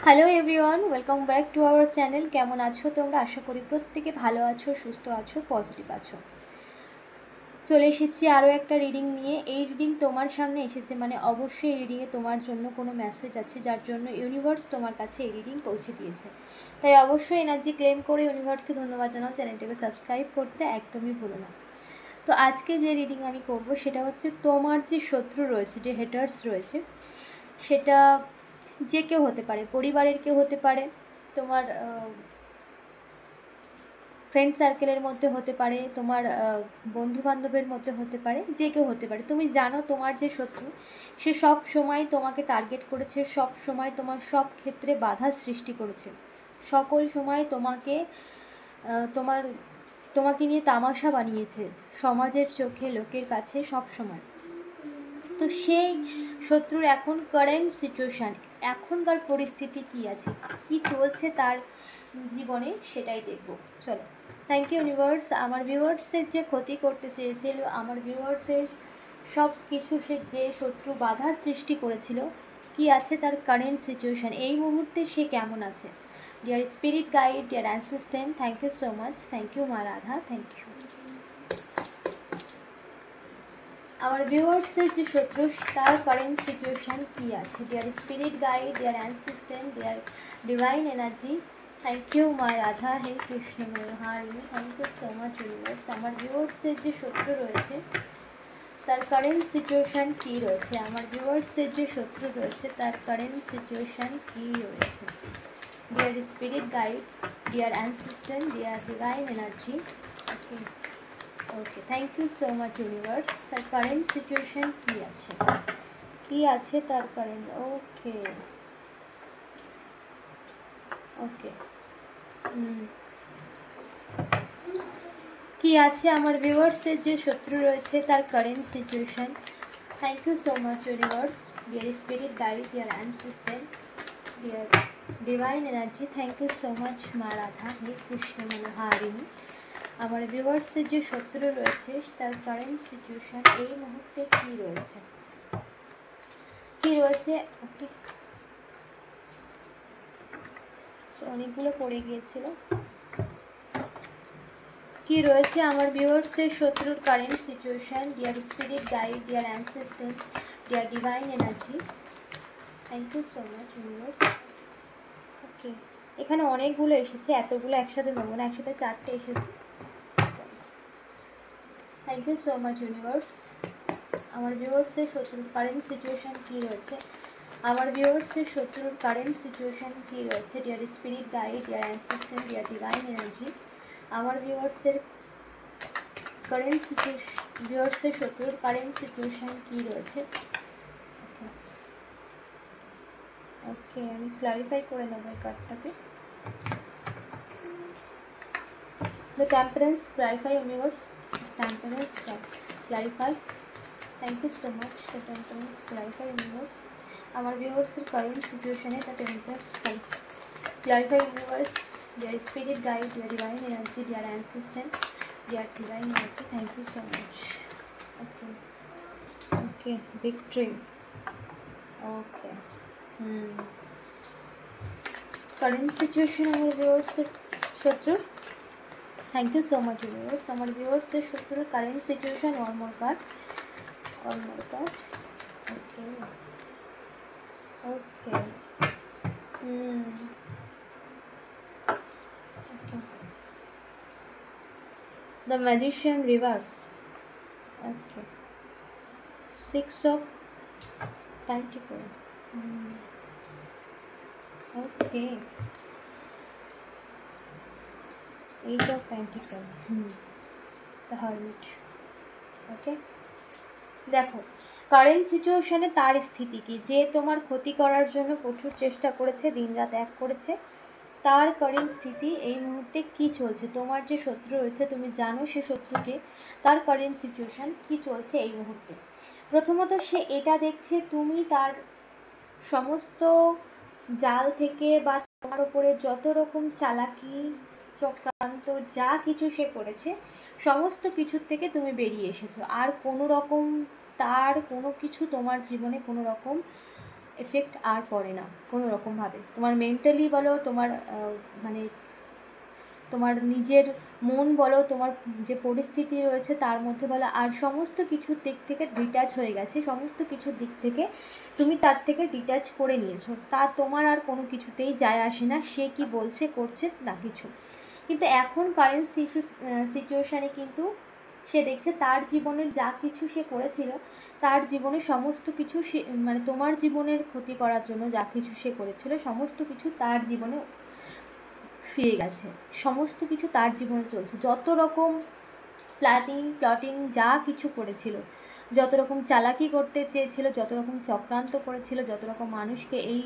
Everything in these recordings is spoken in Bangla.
Hello everyone, welcome back to our channel. কেমন আছো তোমরা? আশা করি প্রত্যেকে ভালো আছো, সুস্থ আছো, পজিটিভ আছো। চলে এসেছি আরও একটা রিডিং নিয়ে। এই রিডিং তোমার সামনে এসেছে মানে অবশ্যই এই রিডিংয়ে তোমার জন্য কোনো মেসেজ আছে, যার জন্য ইউনিভার্স তোমার কাছে এই রিডিং পৌঁছে দিয়েছে। তাই অবশ্যই এনার্জি ক্লেম করে ইউনিভার্সকে ধন্যবাদ জানাও। চ্যানেলটাকে সাবস্ক্রাইব করতে একদমই ভুলো না। তো আজকে যে রিডিং আমি করব সেটা হচ্ছে তোমার যে শত্রু রয়েছে, যে হেটার্স রয়েছে, সেটা যে কেউ হতে পারে, পরিবারের কেউ হতে পারে, তোমার ফ্রেন্ড সার্কেলের মধ্যে হতে পারে, তোমার বন্ধুবান্ধবের মধ্যে হতে পারে, যে কেউ হতে পারে। তুমি জানো তোমার যে শত্রু, সে সব সময় তোমাকে টার্গেট করেছে, সব সময় তোমার সব ক্ষেত্রে বাধা সৃষ্টি করেছে, সকল সময় তোমাকে তোমাকে নিয়ে তামাশা বানিয়েছে সমাজের চোখে, লোকের কাছে, সব সময়। তো সেই শত্রুর এখন কারেন্ট সিচুয়েশান, এখনকার পরিস্থিতি কী আছে, কি চলছে তার জীবনে, সেটাই দেখব। চলো। Thank you universe. আমার ভিউয়ার্সের যে ক্ষতি করতে চেয়েছিল, আমার ভিউয়ার্সের সব কিছু, সে যে শত্রু বাধা সৃষ্টি করেছিল, কি আছে তার কারেন্ট সিচুয়েশান, এই মুহূর্তে সে কেমন আছে। Dear spirit guide, dear assistant, thank you so much. Thank you মা রাধা, থ্যাংক ইউ। আমার ভিউয়ার্সের যে শত্রু, তার কারেন্ট সিচুয়েশান কী আছে। Dear spirit guide, dear ancestors, dear divine energy, thank you মা রাধা, হে Krishna Murahari, thank you so much universe. আমার ভিউয়ার্সের যে শত্রু রয়েছে, তার কারেন্ট সিচুয়েশান কী রয়েছে। আমার ভিউয়ার্সের যে শত্রু রয়েছে, তার কারেন্ট সিচুয়েশান কী রয়েছে। Dear spirit guide, dear ancestors, dear divine energy, okay okay, thank you so much universe. তার কারেন্ট সিচুয়েশান কী আছে, কী আছে তার কারেন্ট। ওকে ওকে, কী আছে আমার ভিউয়ার্সের যে শত্রু রয়েছে, তার current situation. Thank you so much universe, dear spirit guide, dear ancestors, dear divine energy, thank you so much মা রাধা, হে কৃষ্ণ মনোহারিণী। আমার ভিউয়ার্সের যে শত্রু রয়েছে, তার কারেন্ট সিচুয়েশান এই মুহূর্তে কী রয়েছে, কী রয়েছে। ওকে, অনেকগুলো পড়ে গিয়েছিল। কি রয়েছে আমার ভিউয়ার্সের শত্রুর current situation. Dear spirit guide, dear ancestors, dear divine energy, thank you so much universe. Okay, এখানে অনেকগুলো এসেছে, এতগুলো একসাথে নেবো না, একসাথে চারটে এসেছে। Thank you so much universe. আমার ভিউয়ার্সের শত্রুর কারেন্ট সিচুয়েশান কী রয়েছে, আমার ভিউয়ার্সের শত্রুর কারেন্ট সিচুয়েশান কী রয়েছে। Dear spirit guide, dear ancestors, dear divine energy, আমার ভিউয়ার্সের কারেন্ট সিচুয়েশন, ভিউয়ার্সের শত্রুর কারেন্ট সিচুয়েশান কী রয়েছে। ওকে, আমি ক্লারিফাই করে নেব এই কার্ডটাকে। The temperance, clarify universe, temperance clarify, thank you so much. The temperance clarify universe, আমার ভিউয়ার্সের কারেন্ট সিচুয়েশানে the temperance clarify universe, dear spirit guide, dear divine energy, dear ancestors, dear divine energy, thank you so much. Okay okay, victory. Okay, current situation আমার ভিউয়ার্সের শত্রু, thank you so much viewers. আমার ভিউয়ার্সের শত্রুর current situation, one more card, one more card. Okay okay, the magician reverse. Okay, 6 of pentacle. Okay, 8 of pentacle. The hermit. Okay, দেখো কারেন্ট সিচুয়েশানে তার স্থিতি কি, যে তোমার ক্ষতি করার জন্য প্রচুর চেষ্টা করেছে, দিনরাত এক করেছে, তার কারেন্ট স্থিতি এই মুহূর্তে কি চলছে। তোমার যে শত্রু রয়েছে, তুমি জানো সে শত্রুকে, তার কারেন্ট সিচুয়েশান কি চলছে এই মুহূর্তে। প্রথমত সে এটা দেখছে তুমি তার সমস্ত জাল থেকে বা তোমার ওপরে যত রকম চালাকি চক্রান্ত যা কিছু সে করেছে, সমস্ত কিছুর থেকে তুমি বেরিয়ে এসেছো। আর কোনো রকম তার কোনো কিছু তোমার জীবনে কোনো রকম এফেক্ট আর পড়ে না কোনো রকমভাবে। তোমার মেন্টালি বলো, তোমার মানে তোমার নিজের মন বলো, তোমার যে পরিস্থিতি রয়েছে তার মধ্যে বলো, আর সমস্ত কিছুর দিক থেকে ডিট্যাচ হয়ে গেছে। সমস্ত কিছুর দিক থেকে তুমি তার থেকে ডিট্যাচ করে নিয়েছো। তা তোমার আর কোনো কিছুতেই যায় আসে না সে কি বলছে করছে না কিছু। কিন্তু এখন কারেন্ট সিচুয়েশানে কিন্তু সে দেখছে তার জীবনের যা কিছু সে করেছিল, তার জীবনে সমস্ত কিছু সে মানে তোমার জীবনের ক্ষতি করার জন্য যা কিছু সে করেছিল সমস্ত কিছু তার জীবনে ফিরে গেছে। সমস্ত কিছু তার জীবনে চলছে। যত রকম প্লটিং যা কিছু করেছিল, যত রকম চালাকি করতে চেয়েছিল, যত রকম চক্রান্ত করেছিল, যত রকম মানুষকে এই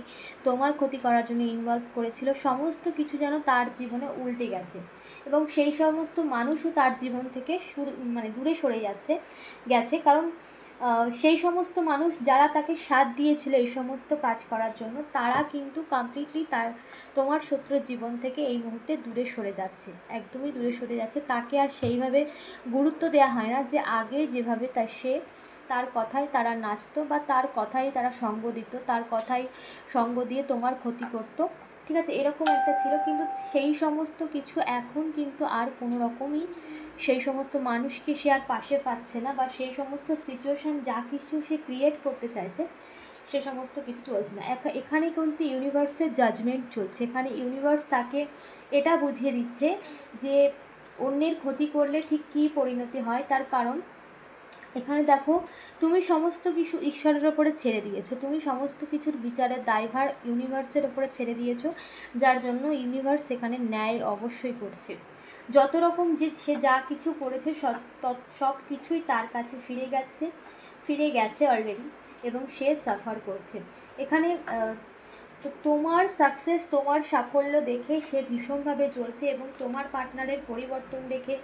তোমার ক্ষতি করার জন্য ইনভলভ করেছিল, সমস্ত কিছু যেন তার জীবনে উল্টে গেছে। এবং সেই সমস্ত মানুষও তার জীবন থেকে দূরে সরে গেছে। কারণ সেই সমস্ত মানুষ যারা তাকে সাথ দিয়েছিল এই সমস্ত কাজ করার জন্য, তারা কিন্তু কমপ্লিটলি তোমার শত্রুর জীবন থেকে এই মুহূর্তে দূরে সরে যাচ্ছে, একদমই দূরে সরে যাচ্ছে। তাকে আর সেইভাবে গুরুত্ব দেওয়া হয় না যে আগে যেভাবে তার কথায় তারা নাচতো বা তার কথাই তারা সঙ্গ দিত, তার কথায় সঙ্গ দিয়ে তোমার ক্ষতি করতো, ঠিক আছে, এরকম একটা ছিল। কিন্তু সেই সমস্ত কিছু এখন কিন্তু আর কোনো রকমই সেই সমস্ত মানুষকে সে আর পাশে পাচ্ছে না, বা সেই সমস্ত সিচুয়েশান যা কিছু সে ক্রিয়েট করতে চাইছে সে সমস্ত কিছু চলছে না। এখানে কিন্তু ইউনিভার্সের জাজমেন্ট চলছে। এখানে ইউনিভার্স তাকে এটা বুঝিয়ে দিচ্ছে যে অন্যের ক্ষতি করলে ঠিক কী পরিণতি হয়। তার কারণ এখানে দেখো, তুমি সমস্ত কিছু ঈশ্বরের ওপরে ছেড়ে দিয়েছো, তুমি সমস্ত কিছুর বিচারের দায়ভার ইউনিভার্সের ওপরে ছেড়ে দিয়েছো, যার জন্য ইউনিভার্স এখানে ন্যায় অবশ্যই করছে। যত রকম যে সে যা কিছু করেছে সব কিছুই তার কাছে ফিরে গেছে অলরেডি, এবং সে সাফার করছে। এখানে তোমার সাকসেস, তোমার সাফল্য দেখে সে ভীষণভাবে চলছে, এবং তোমার পার্টনারের পরিবর্তন দেখে,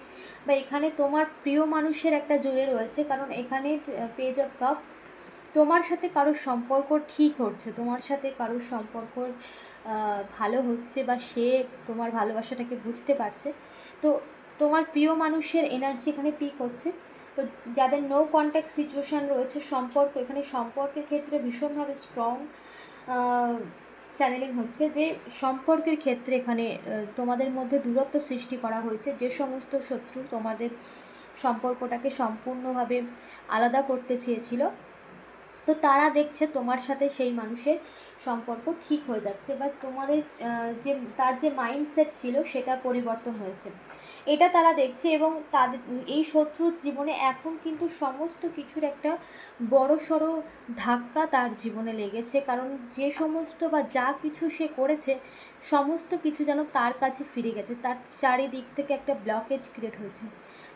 বা এখানে তোমার প্রিয় মানুষের একটা জোরে রয়েছে। কারণ এখানে পেজ অফ কাপ, তোমার সাথে কারোর সম্পর্ক ঠিক হচ্ছে, তোমার সাথে কারোর সম্পর্ক ভালো হচ্ছে, বা সে তোমার ভালোবাসাটাকে বুঝতে পারছে। তো তোমার প্রিয় মানুষের এনার্জি এখানে পিক হচ্ছে। তো যাদের নো কন্ট্যাক্ট সিচুয়েশান রয়েছে, সম্পর্ক এখানে সম্পর্কের ক্ষেত্রে ভীষণভাবে স্ট্রং চ্যানেলিং হচ্ছে, যে সম্পর্কের ক্ষেত্রে এখানে তোমাদের মধ্যে দূরত্ব সৃষ্টি করা হয়েছে। যে সমস্ত শত্রু তোমাদের সম্পর্কটাকে সম্পূর্ণভাবে আলাদা করতে চেয়েছিল, তো তারা দেখছে তোমার সাথে সেই মানুষের সম্পর্ক ঠিক হয়ে যাচ্ছে, বা তোমাদের তার যে মাইন্ডসেট ছিল সেটা পরিবর্তন হয়েছে, এটা তারা দেখছে। এবং তাদের এই শত্রুর জীবনে এখন কিন্তু সমস্ত কিছুর একটা বড় সড়ো ধাক্কা তার জীবনে লেগেছে। কারণ যে সমস্ত বা যা কিছু সে করেছে সমস্ত কিছু যেন তার কাছে ফিরে গেছে, তার চারিদিক থেকে একটা ব্লকেজ ক্রিয়েট হয়েছে।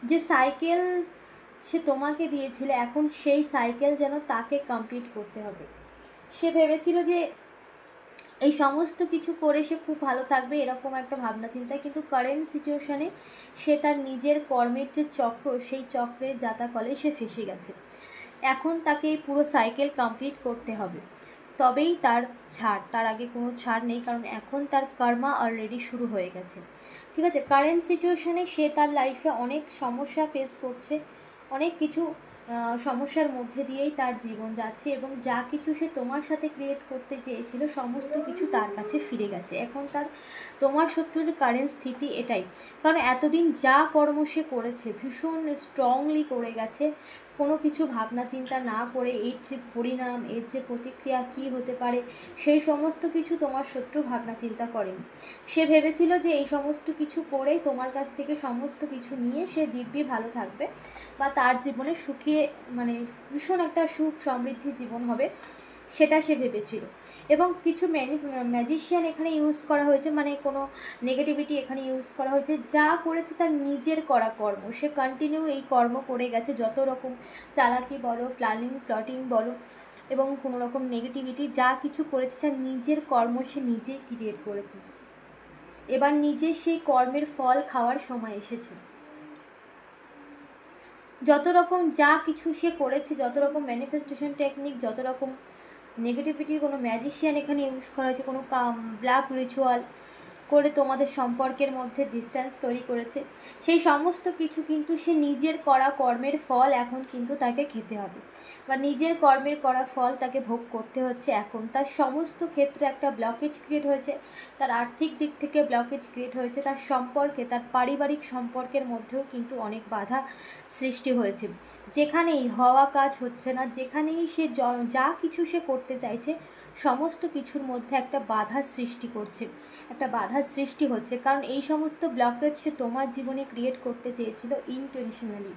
যে সাইকেল সে তোমাকে দিয়েছিল, এখন সেই সাইকেল যেন তাকে কমপ্লিট করতে হবে। সে ভেবেছিল যে এই সমস্ত কিছু করে সে খুব ভালো থাকবে, এরকম একটা ভাবনা চিন্তা। কিন্তু কারেন্ট সিচুয়েশানে সে তার নিজের কর্মের যে চক্র, সেই চক্রের জাতাকলে সে ফেসে গেছে। এখন তাকে এই পুরো সাইকেল কমপ্লিট করতে হবে, তবেই তার ছাড়, তার আগে কোনো ছাড় নেই। কারণ এখন তার কর্মা অলরেডি শুরু হয়ে গেছে, ঠিক আছে। কারেন্ট সিচুয়েশানে সে তার লাইফে অনেক সমস্যা ফেস করছে, অনেক কিছু সমস্যার মধ্যে দিয়েই তার জীবন যাচ্ছে, এবং যা কিছু সে তোমার সাথে ক্রিয়েট করতে চেয়েছিল সমস্ত কিছু তার কাছে ফিরে গেছে। এখন তোমার শত্রুর কারেন্ট স্থিতি এটাই। কারণ এতদিন যা কর্ম সে করেছে ভীষণ স্ট্রংলি করে গেছে, কোনো কিছু ভাবনা চিন্তা না করে এর যে পরিণাম, এর যে প্রতিক্রিয়া কী হতে পারে সেই সমস্ত কিছু তোমার শত্রু ভাবনা চিন্তা করেনি। সে ভেবেছিল যে এই সমস্ত কিছু করেই তোমার কাছ থেকে সমস্ত কিছু নিয়ে সে দিব্যি ভালো থাকবে, বা তার জীবনে ভীষণ একটা সুখ সমৃদ্ধি জীবন হবে, সেটা সে ভেবেছিল। এবং কিছু ম্যাজিশিয়ান এখানে ইউজ করা হয়েছে, কোনো নেগেটিভিটি এখানে ইউজ করা হয়েছে। যা করেছে তার নিজের করা কর্ম, সে কন্টিনিউ এই কর্ম করে গেছে। যত রকম চালাকি বলো, প্লটিং বলো, এবং কোনো রকম নেগেটিভিটি যা কিছু করেছে তার নিজের কর্ম সে নিজেই ক্রিয়েট করেছে। এবার নিজে সেই কর্মের ফল খাওয়ার সময় এসেছে। যত রকম যা কিছু সে করেছে, যত রকম ম্যানিফেস্টেশন টেকনিক, যত রকম নেগেটিভিটি কোনো ম্যাজিশিয়ান এখানে ইউজ করা হয়েছে, কোনো ব্ল্যাক রিচুয়াল, করে তোমাদের সম্পর্কের মধ্যে ডিস্ট্যান্স তৈরি করেছে, সেই সমস্ত কিছু কিন্তু সে নিজের করা কর্মের ফল এখন কিন্তু তাকে খেতে হবে, বা নিজের কর্মের করা ফল তাকে ভোগ করতে হচ্ছে। এখন তার সমস্ত ক্ষেত্রে একটা ব্লকেজ ক্রিয়েট হয়েছে, তার আর্থিক দিক থেকে ব্লকেজ ক্রিয়েট হয়েছে, তার সম্পর্কে, তার পারিবারিক সম্পর্কের মধ্যেও কিন্তু অনেক বাধা সৃষ্টি হয়েছে। যেখানেই হওয়া কাজ হচ্ছে না, যেখানেই সে যা কিছু সে করতে চাইছে সমস্ত কিছুর মধ্যে একটা বাধা সৃষ্টি করছে, একটা বাধা সৃষ্টি হচ্ছে। কারণ এই সমস্ত ব্লকেজ সে তোমার জীবনে ক্রিয়েট করতে চেয়েছিল ইনটেনশনালি।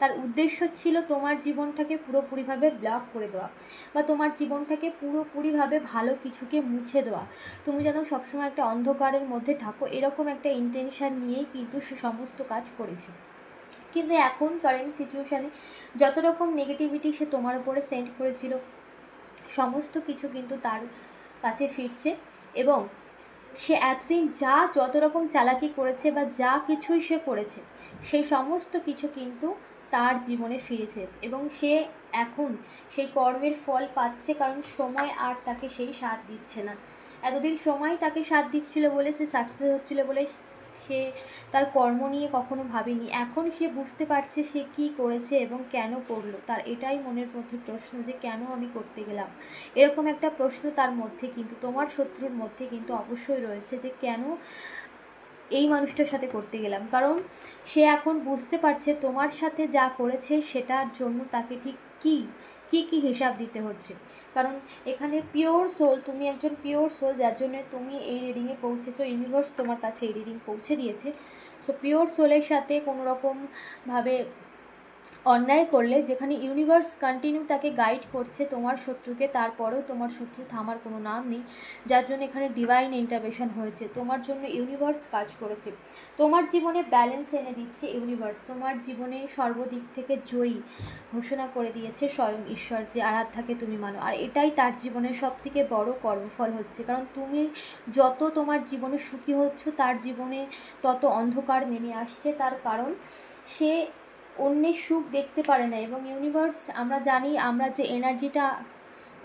তার উদ্দেশ্য ছিল তোমার জীবনটাকে পুরোপুরিভাবে ব্লক করে দেওয়া, বা তোমার জীবনটাকে পুরোপুরিভাবে ভালো কিছুকে মুছে দেওয়া। তুমি যেন সবসময় একটা অন্ধকারের মধ্যে থাকো, এরকম একটা ইন্টেনশন নিয়েই কিন্তু সে সমস্ত কাজ করেছে। কিন্তু এখন কারেন্ট সিচুয়েশানে যত রকম নেগেটিভিটি সে তোমার উপরে সেন্ড করেছিল সমস্ত কিছু কিন্তু তার কাছে ফিরছে, এবং সে এতদিন যত রকম চালাকি করেছে বা যা কিছুই সে করেছে সেই সমস্ত কিছু কিন্তু তার জীবনে ফিরেছে, এবং সে এখন সেই কর্মের ফল পাচ্ছে। কারণ সময় আর তাকে সেই সাথ দিচ্ছে না। এতদিন সময় তাকে সাথ দিচ্ছিল বলে সে সাকসেস হচ্ছিল বলে সে তার কর্ম নিয়ে কখনো ভাবেনি। এখন সে বুঝতে পারছে সে কি করেছে এবং কেন করলো। তার এটাই মনের মধ্যে প্রশ্ন যে কেন আমি করতে গেলাম, এরকম একটা প্রশ্ন তার মধ্যে কিন্তু, তোমার শত্রুর মধ্যে কিন্তু অবশ্যই রয়েছে যে কেন এই মানুষটার সাথে করতে গেলাম। কারণ সে এখন বুঝতে পারছে তোমার সাথে যা করেছে সেটার জন্য তাকে ঠিক কি হিসাব দিতে হচ্ছে। কারণ এখানে পিওর সোল, তুমি একজন পিওর সোল, যার জন্য তুমি এই রিডিংয়ে পৌঁছেছো, ইউনিভার্স তোমার কাছে এই রিডিং পৌঁছে দিয়েছে। সো পিওর সোলের সাথে কোনো রকমভাবে অন্যায় করলে, যেখানে ইউনিভার্স কন্টিনিউ তাকে গাইড করছে তোমার শত্রুকে, তারপরেও তোমার শত্রু থামার কোনো নাম নেই, যার জন্য এখানে ডিভাইন ইন্টারভেনশন হয়েছে, তোমার জন্য ইউনিভার্স কাজ করেছে, তোমার জীবনে ব্যালেন্স এনে দিচ্ছে ইউনিভার্স, তোমার জীবনে সর্বদিক থেকে জয়ী ঘোষণা করে দিয়েছে স্বয়ং ঈশ্বর, যে আরাধ্যাকে তুমি মানো। আর এটাই তার জীবনের সবথেকে বড় কর্মফল হচ্ছে। কারণ তুমি যত তোমার জীবনে সুখী হচ্ছ তার জীবনে তত অন্ধকার নেমে আসছে। তার কারণ সে অন্যের সুখ দেখতে পারে না, এবং ইউনিভার্স, আমরা জানি আমরা যে এনার্জিটা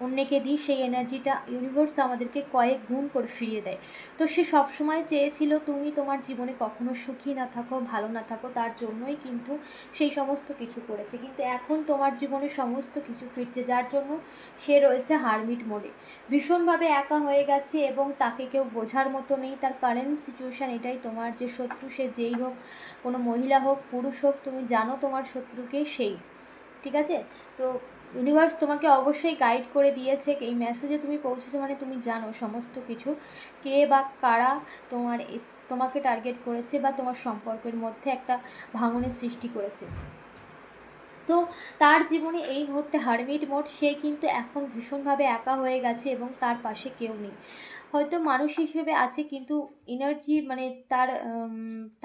অন্যকে দিই সেই এনার্জিটা ইউনিভার্স আমাদেরকে কয়েক গুণ করে ফিরিয়ে দেয়। তো সে সবসময় চেয়েছিল তুমি তোমার জীবনে কখনো সুখী না থাকো, ভালো না থাকো, তার জন্যই কিন্তু সেই সমস্ত কিছু করেছে। কিন্তু এখন তোমার জীবনে সমস্ত কিছু ফিরছে, যার জন্য সে রয়েছে হারমিট মোডে, ভীষণভাবে একা হয়ে গেছে এবং তাকে কেউ বোঝার মতো নেই। তার কারেন্ট সিচুয়েশান এটাই, তোমার যে শত্রু সে যেই হোক, কোনো মহিলা হোক পুরুষ হোক, তুমি জানো তোমার শত্রুকে সেই, ঠিক আছে? তো ইউনিভার্স তোমাকে অবশ্যই গাইড করে দিয়েছে, এই মেসেজে তুমি পৌঁছেছো মানে তুমি জানো সমস্ত কিছু, কে বা কারা তোমাকে টার্গেট করেছে বা তোমার সম্পর্কের মধ্যে একটা ভাঙনের সৃষ্টি করেছে। তো তার জীবনে এই মুহূর্তে হারমিট মোড, সে কিন্তু এখন ভীষণভাবে একা হয়ে গেছে এবং তার পাশে কেউ নেই। হয়তো মানুষ হিসেবে আছে কিন্তু এনার্জি মানে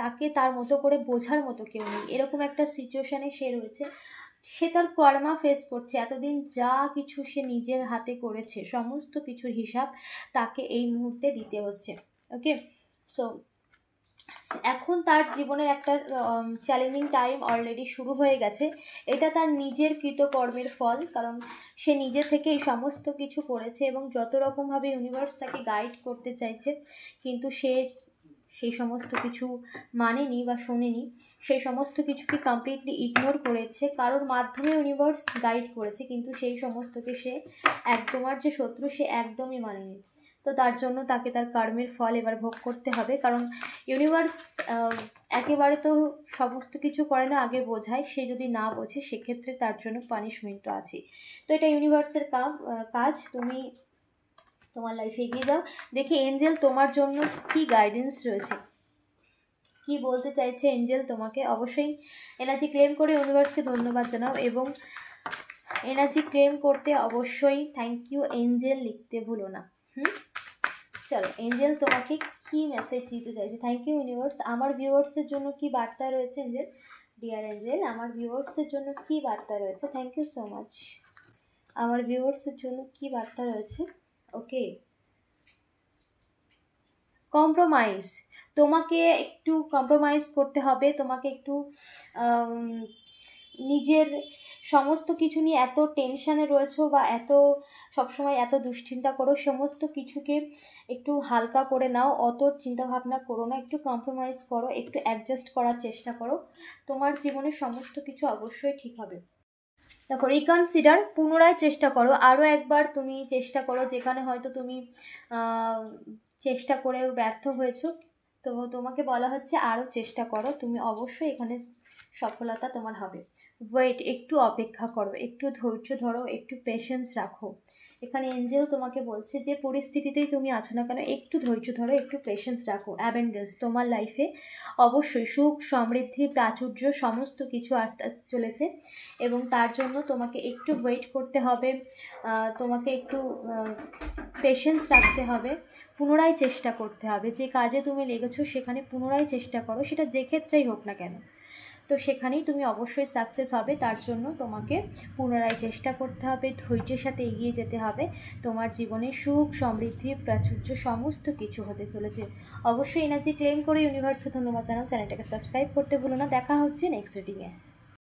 তাকে তার মতো করে বোঝার মতো কেউ নেই, এরকম একটা সিচুয়েশানে সে রয়েছে। সে তার কর্মা ফেস করছে, এতদিন যা কিছু সে নিজের হাতে করেছে সমস্ত কিছুর হিসাব তাকে এই মুহূর্তে দিতে হচ্ছে। ওকে, সো এখন তার জীবনের একটা চ্যালেঞ্জিং টাইম অলরেডি শুরু হয়ে গেছে। এটা তার নিজের কৃতকর্মের ফল, কারণ সে নিজে থেকে এই সমস্ত কিছু করেছে এবং যত রকমভাবে ইউনিভার্স তাকে গাইড করতে চাইছে কিন্তু সে সেই সমস্ত কিছু মানেনি বা শোনেনি, সেই সমস্ত কিছুকে কমপ্লিটলি ইগনোর করেছে। কারোর মাধ্যমে ইউনিভার্স গাইড করেছে কিন্তু সেই সমস্তকে সে তোমার যে শত্রু সে একদমই মানেনি। তো তার জন্য তাকে তার কর্মের ফল এবার ভোগ করতে হবে। কারণ ইউনিভার্স একেবারে তো সমস্ত কিছু করে না, আগে বোঝায়। সে যদি না বোঝে সেক্ষেত্রে তার জন্য পানিশমেন্টও আছে। তো এটা ইউনিভার্সের কাজ। তুমি তোমার লাইফে এগিয়ে যাও। দেখি এঞ্জেল তোমার জন্য কি গাইডেন্স রয়েছে, কি বলতে চাইছে এঞ্জেল তোমাকে। অবশ্যই এনার্জি ক্লেম করে ইউনিভার্সকে ধন্যবাদ জানাও, এবং এনার্জি ক্লেম করতে অবশ্যই থ্যাংক ইউ এঞ্জেল লিখতে ভুলো না। চলো, এঞ্জেল তোমাকে কি মেসেজ দিতে চাইছে। Thank you universe. আমার ভিউয়ার্সের জন্য কি বার্তা রয়েছে এঞ্জেল? ডিয়ার এঞ্জেল, আমার ভিউয়ার্সের জন্য কি বার্তা রয়েছে? Thank you so much. আমার ভিউয়ার্সের জন্য কি বার্তা রয়েছে? ওকে, কম্প্রোমাইজ, তোমাকে একটু কম্প্রোমাইজ করতে হবে, তোমাকে একটু নিজের সমস্ত কিছু নিয়ে এত টেনশানে রয়েছো বা এত সবসময় এত দুশ্চিন্তা করো, সমস্ত কিছুকে একটু হালকা করে নাও, অত চিন্তাভাবনা করো না, একটু কম্প্রোমাইজ করো, একটু অ্যাডজাস্ট করার চেষ্টা করো, তোমার জীবনে সমস্ত কিছু অবশ্যই ঠিক হবে। দেখো, রিকনসিডার, পুনরায় চেষ্টা করো, আরও একবার তুমি চেষ্টা করো যেখানে হয়তো তুমি চেষ্টা করেও ব্যর্থ হয়েছো, তো তোমাকে বলা হচ্ছে আরও চেষ্টা করো, তুমি অবশ্যই এখানে সফলতা তোমার হবে। ওয়েট, একটু অপেক্ষা করো, একটু ধৈর্য ধরো, একটু পেশেন্স রাখো। এখানে এঞ্জেল তোমাকে বলছে যে পরিস্থিতিতেই তুমি আছো না কেন, একটু ধৈর্য ধরো, একটু পেশেন্স রাখো। অ্যাবেন্ডেন্স, তোমার লাইফে অবশ্যই সুখ, সমৃদ্ধি, প্রাচুর্য সমস্ত কিছু আসতে চলেছে, এবং তার জন্য তোমাকে একটু ওয়েট করতে হবে, তোমাকে একটু পেশেন্স রাখতে হবে, পুনরায় চেষ্টা করতে হবে। যে কাজে তুমি লেগেছো সেখানে পুনরায় চেষ্টা করো, সেটা যে ক্ষেত্রেই হোক না কেন, তো সেখানেই তুমি অবশ্যই সাকসেস হবে। তার জন্য তোমাকে পুনরায় চেষ্টা করতে হবে, ধৈর্যের সাথে এগিয়ে যেতে হবে। তোমার জীবনে সুখ, সমৃদ্ধি, প্রাচুর্য সমস্ত কিছু হতে চলেছে। অবশ্যই এনার্জি ক্লেম করে ইউনিভার্সকে ধন্যবাদ জানাও। চ্যানেলটাকে সাবস্ক্রাইব করতে ভুলো না। দেখা হচ্ছে নেক্সট রিডিংয়ে।